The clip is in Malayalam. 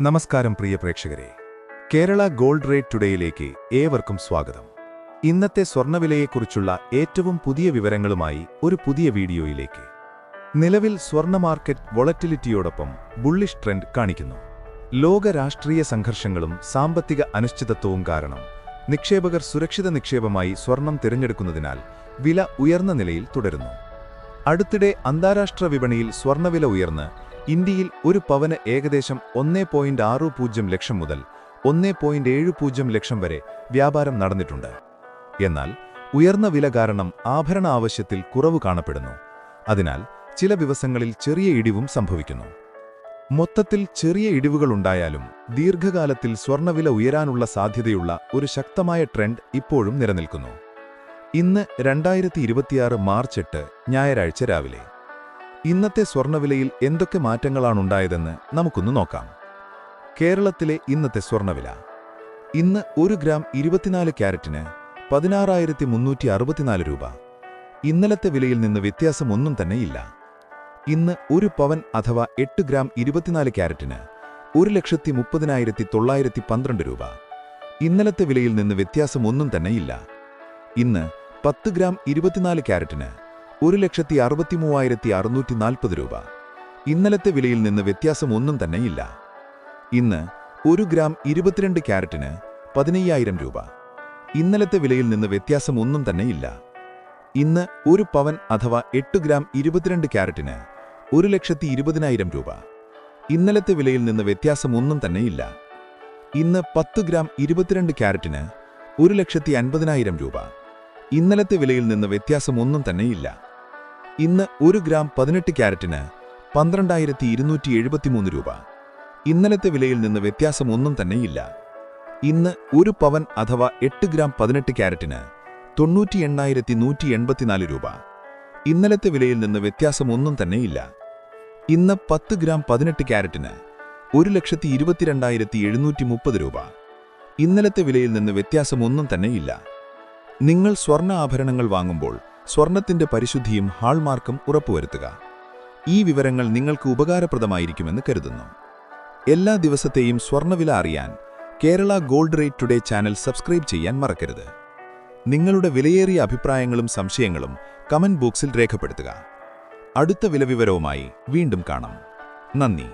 നമസ്കാരം പ്രിയ പ്രേക്ഷകരെ, കേരള ഗോൾഡ് റേറ്റ് ടുഡേയിലേക്ക് ഏവർക്കും സ്വാഗതം. ഇന്നത്തെ സ്വർണ്ണവിലയെക്കുറിച്ചുള്ള ഏറ്റവും പുതിയ വിവരങ്ങളുമായി ഒരു പുതിയ വീഡിയോയിലേക്ക്. നിലവിൽ സ്വർണ്ണ മാർക്കറ്റ് വോളറ്റിലിറ്റിയോടൊപ്പം ബുള്ളിഷ് ട്രെൻഡ് കാണിക്കുന്നു. ലോക രാഷ്ട്രീയ സംഘർഷങ്ങളും സാമ്പത്തിക അനിശ്ചിതത്വവും കാരണം നിക്ഷേപകർ സുരക്ഷിത നിക്ഷേപമായി സ്വർണം തിരഞ്ഞെടുക്കുന്നതിനാൽ വില ഉയർന്ന നിലയിൽ തുടരുന്നു. അടുത്തിടെ അന്താരാഷ്ട്ര വിപണിയിൽ സ്വർണ്ണവില ഉയർന്ന് ഇന്ത്യയിൽ ഒരു പവന് ഏകദേശം 1.60 ലക്ഷം മുതൽ 1.70 ലക്ഷം വരെ വ്യാപാരം നടന്നിട്ടുണ്ട്. എന്നാൽ ഉയർന്ന വില കാരണം ആഭരണ ആവശ്യത്തിൽ കുറവ് കാണപ്പെടുന്നു. അതിനാൽ ചില ദിവസങ്ങളിൽ ചെറിയ ഇടിവും സംഭവിക്കുന്നു. മൊത്തത്തിൽ ചെറിയ ഇടിവുകളുണ്ടായാലും ദീർഘകാലത്തിൽ സ്വർണ്ണവില ഉയരാനുള്ള സാധ്യതയുള്ള ഒരു ശക്തമായ ട്രെൻഡ് ഇപ്പോഴും നിലനിൽക്കുന്നു. ഇന്ന് 2026 മാർച്ച് 8 ഞായറാഴ്ച രാവിലെ. ഇന്നത്തെ സ്വർണ്ണവിലയിൽ എന്തൊക്കെ മാറ്റങ്ങളാണുണ്ടായതെന്ന് നമുക്കൊന്ന് നോക്കാം. കേരളത്തിലെ ഇന്നത്തെ സ്വർണ്ണവില. ഇന്ന് 1 ഗ്രാം 24 ക്യാരറ്റിന് 16,364 രൂപ. ഇന്നലത്തെ വിലയിൽ നിന്ന് വ്യത്യാസമൊന്നും തന്നെയില്ല. ഇന്ന് 1 പവൻ അഥവാ 8 ഗ്രാം 24 ക്യാരറ്റിന് 1,30,912 രൂപ. ഇന്നലത്തെ വിലയിൽ നിന്ന് വ്യത്യാസമൊന്നും തന്നെയില്ല. ഇന്ന് 10 ഗ്രാം 24 ക്യാരറ്റിന് 1,63,640 രൂപ. ഇന്നലത്തെ വിലയിൽ നിന്ന് വ്യത്യാസമൊന്നും തന്നെയില്ല. ഇന്ന് 1 ഗ്രാം 22 ക്യാരറ്റിന് 15,000 രൂപ. ഇന്നലത്തെ വിലയിൽ നിന്ന് വ്യത്യാസമൊന്നും തന്നെയില്ല. ഇന്ന് 1 പവൻ അഥവാ 8 ഗ്രാം 22 ക്യാരറ്റിന് 1,20,000 രൂപ. ഇന്നലത്തെ വിലയിൽ നിന്ന് വ്യത്യാസമൊന്നും തന്നെയില്ല. ഇന്ന് 10 ഗ്രാം 22 ക്യാരറ്റിന് 1,50,000 രൂപ. ഇന്നലത്തെ വിലയിൽ നിന്ന് വ്യത്യാസമൊന്നും തന്നെയില്ല. ഇന്ന് 1 ഗ്രാം 18 ക്യാരറ്റിന് 12,273 രൂപ. ഇന്നലത്തെ വിലയിൽ നിന്ന് വ്യത്യാസമൊന്നും തന്നെയില്ല. ഇന്ന് 1 പവൻ അഥവാ 8 ഗ്രാം 18 ക്യാരറ്റിന് 98,184 രൂപ. ഇന്നലത്തെ വിലയിൽ നിന്ന് വ്യത്യാസമൊന്നും തന്നെയില്ല. ഇന്ന് 10 ഗ്രാം 18 ക്യാരറ്റിന് 1,22,730 രൂപ. ഇന്നലത്തെ വിലയിൽ നിന്ന് വ്യത്യാസമൊന്നും തന്നെയില്ല. നിങ്ങൾ സ്വർണ്ണ ആഭരണങ്ങൾ വാങ്ങുമ്പോൾ സ്വർണത്തിന്റെ പരിശുദ്ധിയും ഹാൾമാർക്കും ഉറപ്പുവരുത്തുക. ഈ വിവരങ്ങൾ നിങ്ങൾക്ക് ഉപകാരപ്രദമായിരിക്കുമെന്ന് കരുതുന്നു. എല്ലാ ദിവസത്തെയും സ്വർണ്ണവില അറിയാൻ Kerala gold rate today channel subscribe ചെയ്യാൻ മറക്കരുത്. നിങ്ങളുടെ വിലയേറിയ അഭിപ്രായങ്ങളും സംശയങ്ങളും കമന്റ് ബോക്സിൽ രേഖപ്പെടുത്തുക. അടുത്ത വിലവിവരവുമായി വീണ്ടും കാണാം. നന്ദി.